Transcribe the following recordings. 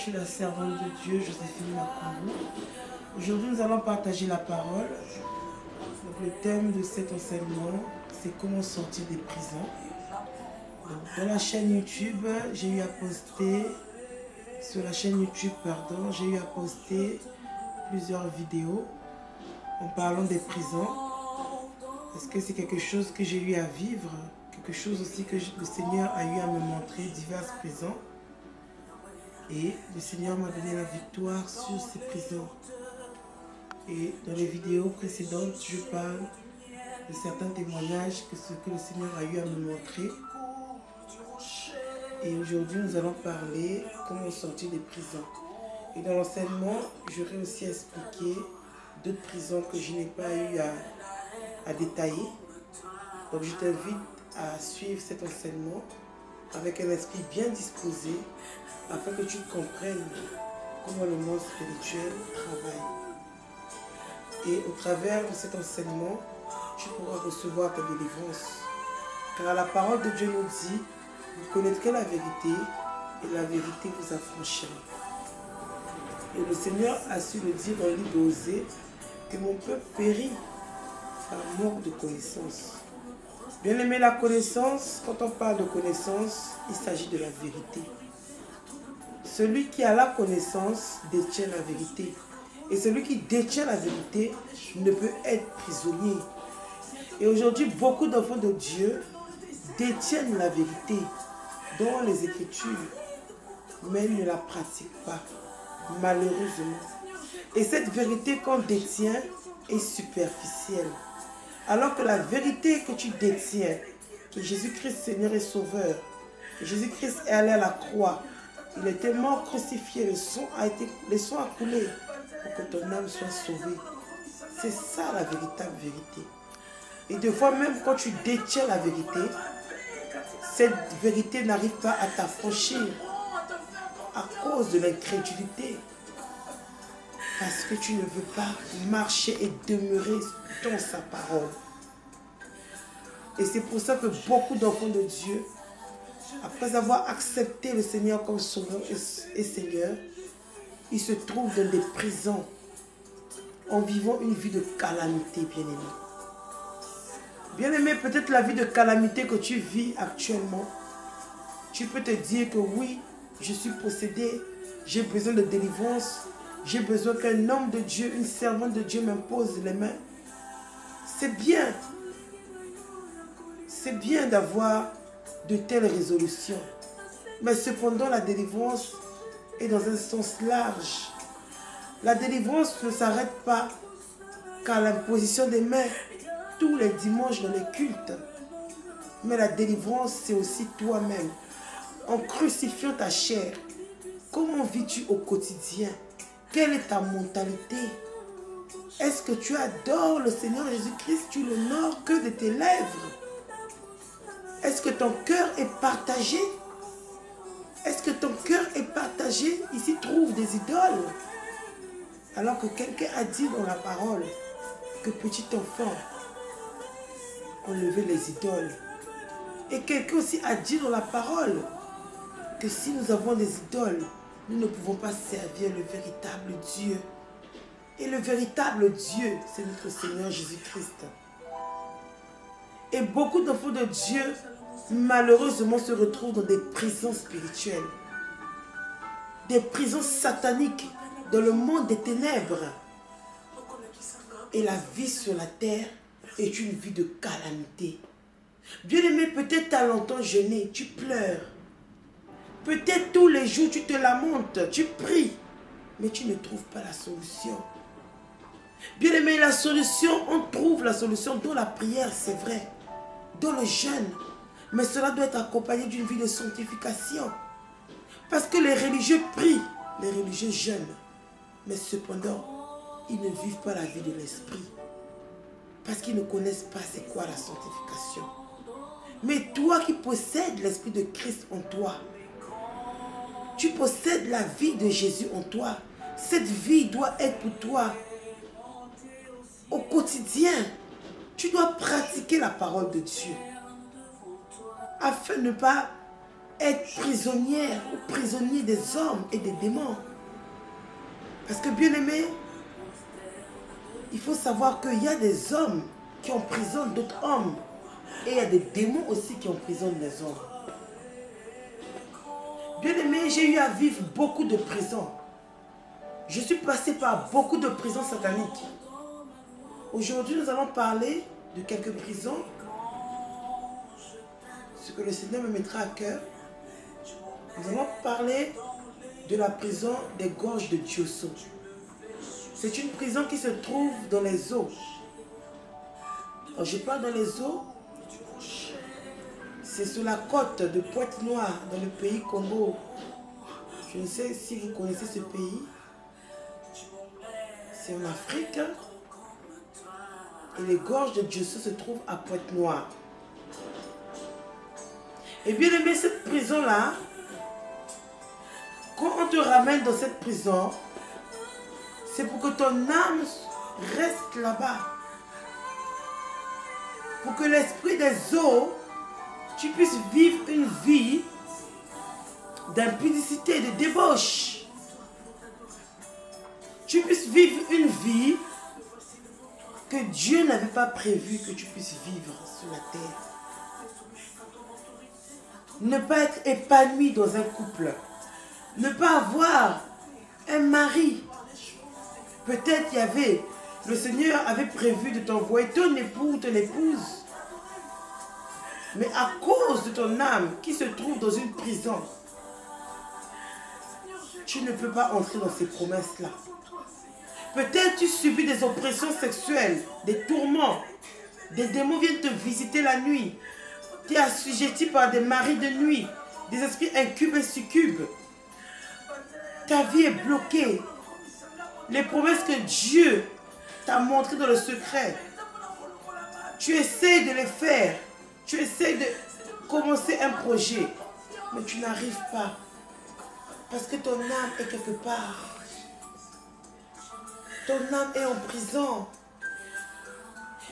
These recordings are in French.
suis la servante de Dieu, Joséphine Makambu. Aujourd'hui, nous allons partager la parole. Donc, le thème de cet enseignement, c'est comment sortir des prisons. Donc, dans la chaîne YouTube, j'ai eu à poster, plusieurs vidéos en parlant des prisons. Parce que c'est quelque chose que j'ai eu à vivre, quelque chose aussi que le Seigneur a eu à me montrer, diverses prisons. Et le Seigneur m'a donné la victoire sur ces prisons. Et dans les vidéos précédentes, je parle de certains témoignages que le Seigneur a eu à me montrer. Et aujourd'hui, nous allons parler comment sortir des prisons. Et dans l'enseignement, j'aurai aussi expliqué d'autres prisons que je n'ai pas eu à détailler. Donc je t'invite à suivre cet enseignement avec un esprit bien disposé afin que tu comprennes comment le monde spirituel travaille. Et au travers de cet enseignement, tu pourras recevoir ta délivrance. Car la parole de Dieu nous dit, vous connaîtrez la vérité et la vérité vous affranchira. Et le Seigneur a su le dire dans le livre d'Osée que mon peuple périt par manque de connaissance. Bien aimé, la connaissance, quand on parle de connaissance, il s'agit de la vérité. Celui qui a la connaissance détient la vérité. Et celui qui détient la vérité ne peut être prisonnier. Et aujourd'hui, beaucoup d'enfants de Dieu détiennent la vérité dans les Écritures, mais ne la pratiquent pas, malheureusement. Et cette vérité qu'on détient est superficielle. Alors que la vérité que tu détiens, que Jésus-Christ Seigneur et Sauveur, que Jésus-Christ est allé à la croix, il est tellement crucifié, le sang a coulé pour que ton âme soit sauvée. C'est ça la véritable vérité. Et des fois même quand tu détiens la vérité, cette vérité n'arrive pas à t'affranchir à cause de l'incrédulité. Parce que tu ne veux pas marcher et demeurer dans sa parole. Et c'est pour ça que beaucoup d'enfants de Dieu, après avoir accepté le Seigneur comme Sauveur et Seigneur, ils se trouvent dans des prisons en vivant une vie de calamité, bien-aimé. Bien-aimé, peut-être la vie de calamité que tu vis actuellement, tu peux te dire que oui, je suis possédé, j'ai besoin de délivrance, j'ai besoin qu'un homme de Dieu, une servante de Dieu m'impose les mains. C'est bien. C'est bien d'avoir de telles résolutions. Mais cependant, la délivrance est dans un sens large. La délivrance ne s'arrête pas qu'à l'imposition des mains tous les dimanches dans les cultes. Mais la délivrance, c'est aussi toi-même. En crucifiant ta chair, comment vis-tu au quotidien? Quelle est ta mentalité? Est-ce que tu adores le Seigneur Jésus-Christ? Tu l'honores que de tes lèvres? Est-ce que ton cœur est partagé? Est-ce que ton cœur est partagé? Ici trouve des idoles. Alors que quelqu'un a dit dans la parole que petit enfant, enlevez les idoles. Et quelqu'un aussi a dit dans la parole que si nous avons des idoles, nous ne pouvons pas servir le véritable Dieu. Et le véritable Dieu, c'est notre Seigneur Jésus-Christ. Et beaucoup d'enfants de Dieu, malheureusement, se retrouvent dans des prisons spirituelles. Des prisons sataniques dans le monde des ténèbres. Et la vie sur la terre est une vie de calamité. Bien-aimé, peut-être tu as longtemps jeûné, tu pleures. Peut-être tous les jours tu te lamentes, tu pries, mais tu ne trouves pas la solution. Bien-aimé, la solution, on trouve la solution dans la prière, c'est vrai, dans le jeûne. Mais cela doit être accompagné d'une vie de sanctification. Parce que les religieux prient, les religieux jeûnent. Mais cependant, ils ne vivent pas la vie de l'esprit. Parce qu'ils ne connaissent pas c'est quoi la sanctification. Mais toi qui possèdes l'esprit de Christ en toi, tu possèdes la vie de Jésus en toi. Cette vie doit être pour toi au quotidien. Tu dois pratiquer la parole de Dieu afin de ne pas être prisonnière ou prisonnier des hommes et des démons. Parce que bien aimé, il faut savoir qu'il y a des hommes qui emprisonnent d'autres hommes. Et il y a des démons aussi qui emprisonnent les hommes. Bien aimé, j'ai eu à vivre beaucoup de prisons. Je suis passé par beaucoup de prisons sataniques. Aujourd'hui, nous allons parler de quelques prisons. Ce que le Seigneur me mettra à cœur. Nous allons parler de la prison des gorges de Diosso. C'est une prison qui se trouve dans les eaux. Quand je parle dans les eaux, c'est sur la côte de Pointe-Noire, dans le pays Congo. Je ne sais si vous connaissez ce pays. C'est en Afrique. Et les gorges de Diosso se trouvent à Pointe-Noire. Et bien aimé, cette prison-là, quand on te ramène dans cette prison, c'est pour que ton âme reste là-bas. Pour que l'esprit des eaux, tu puisses vivre une vie d'impudicité, de débauche. Tu puisses vivre une vie que Dieu n'avait pas prévu que tu puisses vivre sur la terre. Ne pas être épanoui dans un couple. Ne pas avoir un mari. Peut-être le Seigneur avait prévu de t'envoyer ton époux ou ton épouse. Mais à cause de ton âme qui se trouve dans une prison, tu ne peux pas entrer dans ces promesses-là. Peut-être tu subis des oppressions sexuelles, des tourments. Des démons viennent te visiter la nuit. Tu es assujetti par des maris de nuit, des esprits incubes et succubes. Ta vie est bloquée. Les promesses que Dieu t'a montrées dans le secret, tu essaies de les faire. Tu essaies de commencer un projet, mais tu n'arrives pas. Parce que ton âme est quelque part. Ton âme est en prison.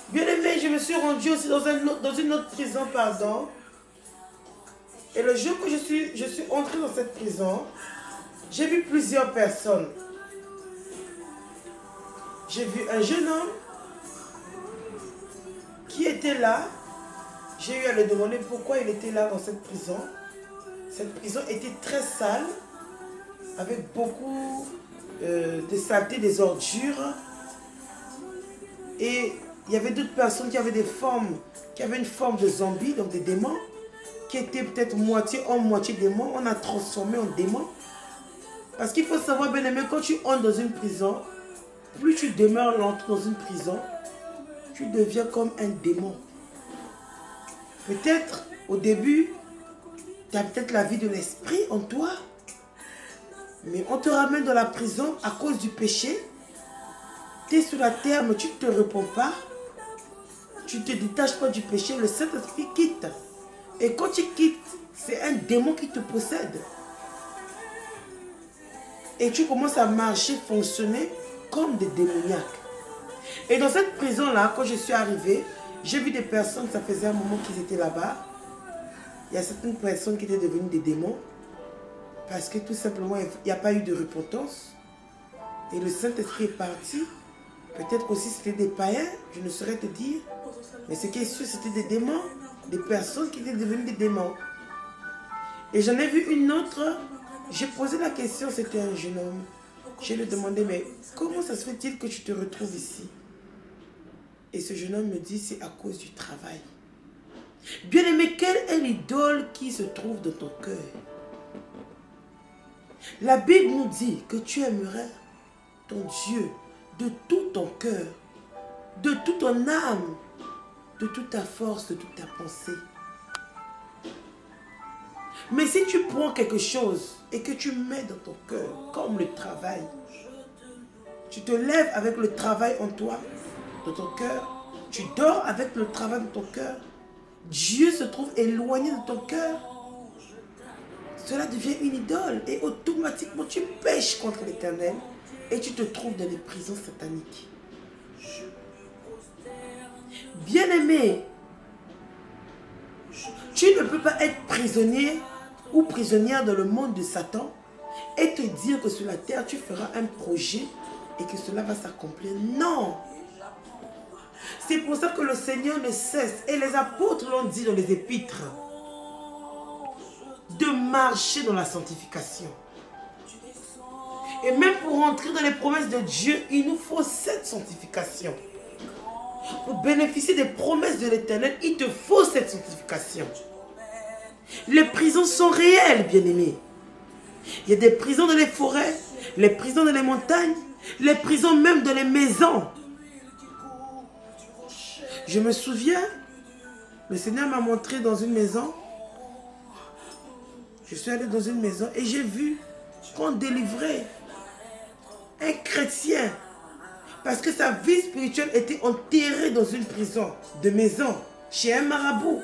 Bien aimé, je me suis rendue aussi dans une autre prison, pardon. Et le jour que je suis entrée dans cette prison, j'ai vu plusieurs personnes. J'ai vu un jeune homme qui était là. J'ai eu à lui demander pourquoi il était là dans cette prison. Cette prison était très sale, avec beaucoup de saleté, des ordures. Et il y avait d'autres personnes qui avaient des formes, qui avaient une forme de zombie, donc des démons, qui étaient peut-être moitié homme, moitié démon. On a transformé en démon. Parce qu'il faut savoir, bien aimé, quand tu entres dans une prison, plus tu demeures longtemps dans une prison, tu deviens comme un démon. Peut-être, au début, tu as peut-être la vie de l'esprit en toi, mais on te ramène dans la prison à cause du péché. Tu es sur la terre, mais tu ne te réponds pas. Tu ne te détaches pas du péché, le Saint-Esprit quitte. Et quand tu quittes, c'est un démon qui te possède. Et tu commences à marcher, fonctionner comme des démoniaques. Et dans cette prison-là, quand je suis arrivée, j'ai vu des personnes, ça faisait un moment qu'ils étaient là-bas. Il y a certaines personnes qui étaient devenues des démons. Parce que tout simplement, il n'y a pas eu de repentance. Et le Saint-Esprit est parti. Peut-être aussi c'était des païens, je ne saurais te dire. Mais ce qui est sûr, c'était des démons. Des personnes qui étaient devenues des démons. Et j'en ai vu une autre. J'ai posé la question, c'était un jeune homme. Je lui ai demandé, mais comment ça se fait-il que tu te retrouves ici? Et ce jeune homme me dit, c'est à cause du travail. Bien aimé, quelle est l'idole qui se trouve dans ton cœur? La Bible nous dit que tu aimerais ton Dieu de tout ton cœur, de toute ton âme, de toute ta force, de toute ta pensée. Mais si tu prends quelque chose et que tu mets dans ton cœur, comme le travail, tu te lèves avec le travail en toi, dans ton cœur, tu dors avec le travail de ton cœur, Dieu se trouve éloigné de ton cœur, cela devient une idole et automatiquement tu pèches contre l'Éternel et tu te trouves dans les prisons sataniques. Bien-aimé, tu ne peux pas être prisonnier ou prisonnière dans le monde de Satan et te dire que sur la terre, tu feras un projet et que cela va s'accomplir. Non! C'est pour ça que le Seigneur ne cesse, et les apôtres l'ont dit dans les épîtres, de marcher dans la sanctification. Et même pour entrer dans les promesses de Dieu, il nous faut cette sanctification. Pour bénéficier des promesses de l'Éternel, il te faut cette sanctification. Les prisons sont réelles, bien-aimés. Il y a des prisons dans les forêts, les prisons dans les montagnes, les prisons même dans les maisons. Je me souviens, le Seigneur m'a montré dans une maison. Je suis allé dans une maison et j'ai vu qu'on délivrait un chrétien parce que sa vie spirituelle était enterrée dans une prison de maison, chez un marabout.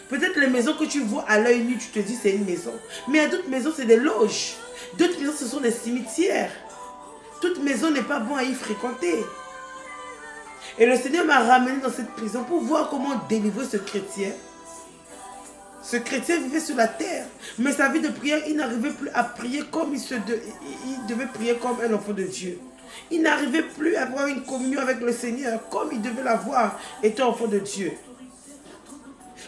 Peut-être les maisons que tu vois à l'œil nu, tu te dis c'est une maison. Mais à d'autres maisons, c'est des loges. D'autres maisons, ce sont des cimetières. Toute maison n'est pas bon à y fréquenter. Et le Seigneur m'a ramené dans cette prison pour voir comment délivrer ce chrétien. Ce chrétien vivait sur la terre, mais sa vie de prière, il n'arrivait plus à prier comme il devait prier comme un enfant de Dieu. Il n'arrivait plus à avoir une communion avec le Seigneur comme il devait l'avoir étant enfant de Dieu.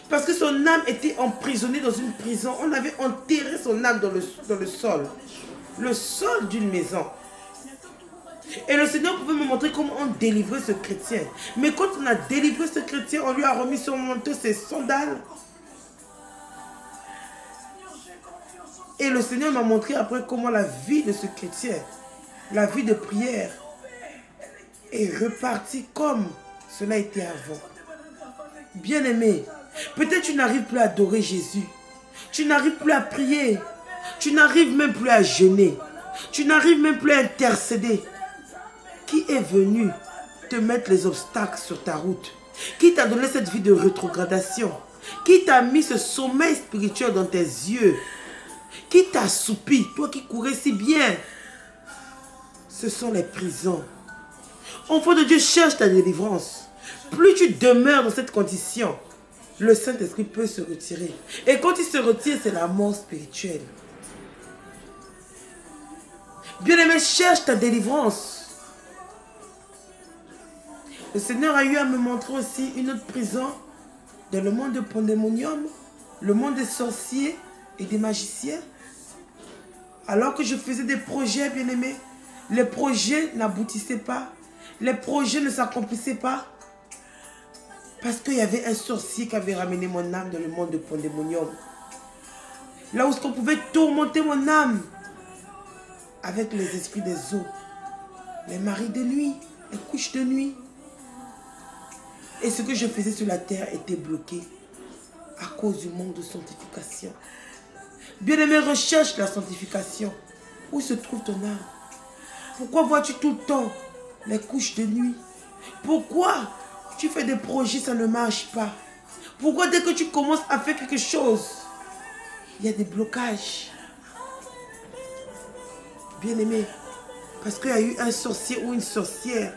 Parce que son âme était emprisonnée dans une prison. On avait enterré son âme dans le sol. Le sol d'une maison. Et le Seigneur pouvait me montrer comment on délivrait ce chrétien. Mais quand on a délivré ce chrétien, on lui a remis son manteau, ses sandales. Et le Seigneur m'a montré après comment la vie de ce chrétien, la vie de prière, est repartie comme cela était avant. Bien-aimé, peut-être tu n'arrives plus à adorer Jésus. Tu n'arrives plus à prier. Tu n'arrives même plus à jeûner. Tu n'arrives même plus à intercéder. Qui est venu te mettre les obstacles sur ta route? Qui t'a donné cette vie de rétrogradation? Qui t'a mis ce sommeil spirituel dans tes yeux? Qui t'a assoupi? Toi qui courais si bien. Ce sont les prisons. Enfant de Dieu, cherche ta délivrance. Plus tu demeures dans cette condition, le Saint-Esprit peut se retirer. Et quand il se retire, c'est la mort spirituelle. Bien-aimé, cherche ta délivrance. Le Seigneur a eu à me montrer aussi une autre prison dans le monde de pandémonium, le monde des sorciers et des magiciens. Alors que je faisais des projets, bien-aimés, les projets n'aboutissaient pas, les projets ne s'accomplissaient pas, parce qu'il y avait un sorcier qui avait ramené mon âme dans le monde de pandémonium. Là où on pouvait tourmenter mon âme avec les esprits des eaux, les maris de nuit, les couches de nuit. Et ce que je faisais sur la terre était bloqué à cause du manque de sanctification. Bien-aimé, recherche la sanctification. Où se trouve ton âme? Pourquoi vois-tu tout le temps les couches de nuit? Pourquoi tu fais des projets, ça ne marche pas? Pourquoi dès que tu commences à faire quelque chose, il y a des blocages? Bien-aimé, parce qu'il y a eu un sorcier ou une sorcière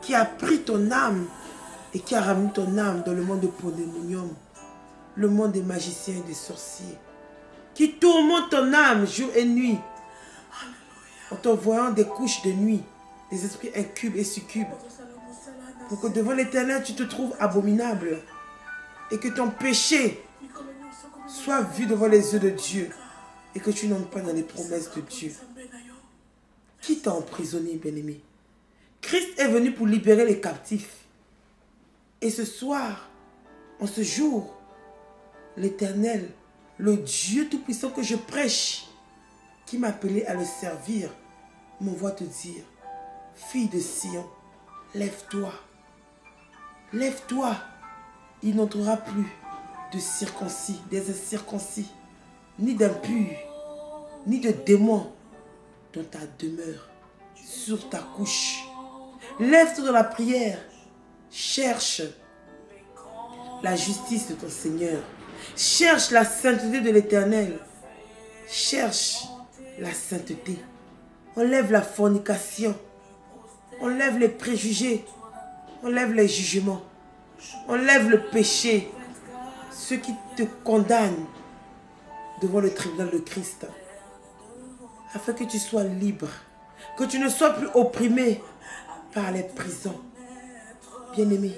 qui a pris ton âme et qui a ramené ton âme dans le monde de pandémonium, le monde des magiciens et des sorciers, qui tourmente ton âme jour et nuit, en t'envoyant des couches de nuit, des esprits incubes et succubes, pour que devant l'Éternel, tu te trouves abominable et que ton péché soit vu devant les yeux de Dieu et que tu n'entres pas dans les promesses de Dieu. Qui t'a emprisonné, bien-aimé? Christ est venu pour libérer les captifs. Et ce soir, en ce jour, l'Éternel, le Dieu Tout-Puissant que je prêche, qui m'a appelé à le servir, m'envoie te dire, fille de Sion, lève-toi. Lève-toi. Il n'entrera plus de circoncis, des incirconcis, ni d'impurs, ni de démons dans ta demeure, sur ta couche. Lève-toi dans la prière. Cherche la justice de ton Seigneur. Cherche la sainteté de l'Éternel. Cherche la sainteté. Enlève la fornication. Enlève les préjugés. Enlève les jugements. Enlève le péché. Ceux qui te condamnent devant le tribunal de Christ. Afin que tu sois libre. Que tu ne sois plus opprimé par les prisons. Bien-aimé,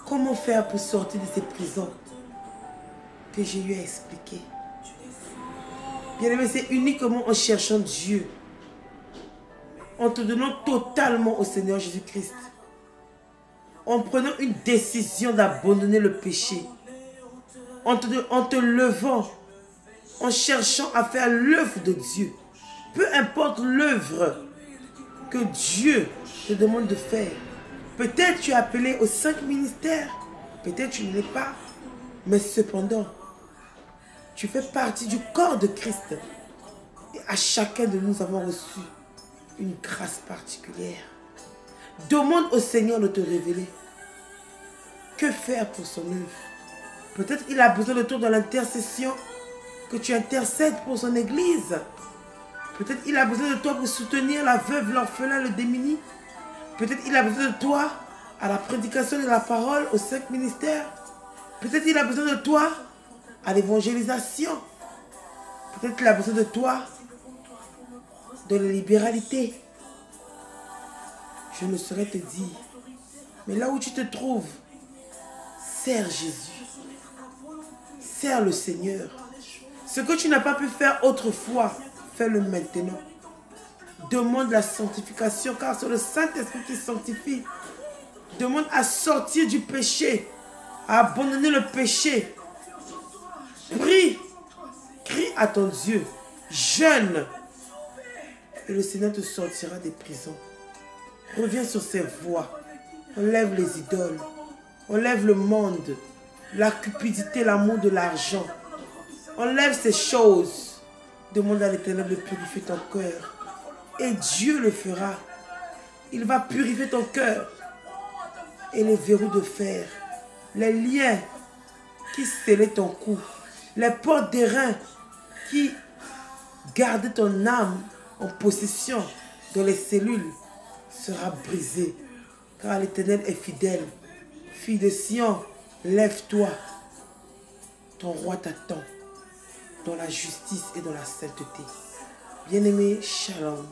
comment faire pour sortir de ces prisons que j'ai eu à expliquer? Bien-aimé, c'est uniquement en cherchant Dieu. En te donnant totalement au Seigneur Jésus-Christ. En prenant une décision d'abandonner le péché. En te levant. En cherchant à faire l'œuvre de Dieu. Peu importe l'œuvre que Dieu te demande de faire. Peut-être tu es appelé aux 5 ministères. Peut-être tu ne l'es pas. Mais cependant, tu fais partie du corps de Christ. Et à chacun de nous avons reçu une grâce particulière. Demande au Seigneur de te révéler. Que faire pour son œuvre? Peut-être il a besoin de toi dans l'intercession. Que tu intercèdes pour son église. Peut-être il a besoin de toi pour soutenir la veuve, l'orphelin, le démuni. Peut-être il a besoin de toi à la prédication de la parole aux 5 ministères. Peut-être il a besoin de toi à l'évangélisation. Peut-être il a besoin de toi de la libéralité. Je ne saurais te dire. Mais là où tu te trouves, sers Jésus. Sers le Seigneur. Ce que tu n'as pas pu faire autrefois, fais-le maintenant. Demande la sanctification, car c'est le Saint-Esprit qui sanctifie. Demande à sortir du péché, à abandonner le péché. Prie, crie à ton Dieu, jeûne. Et le Seigneur te sortira des prisons. Reviens sur ses voies. Enlève les idoles. Enlève le monde, la cupidité, l'amour de l'argent. Enlève ces choses. Demande à l'Éternel de purifier ton cœur. Et Dieu le fera. Il va purifier ton cœur. Et les verrous de fer, les liens qui scellaient ton cou, les portes d'airain qui gardaient ton âme en possession dans les cellules sera brisé. Car l'Éternel est fidèle. Fille de Sion, lève-toi. Ton roi t'attend dans la justice et dans la sainteté. Bien-aimé, shalom.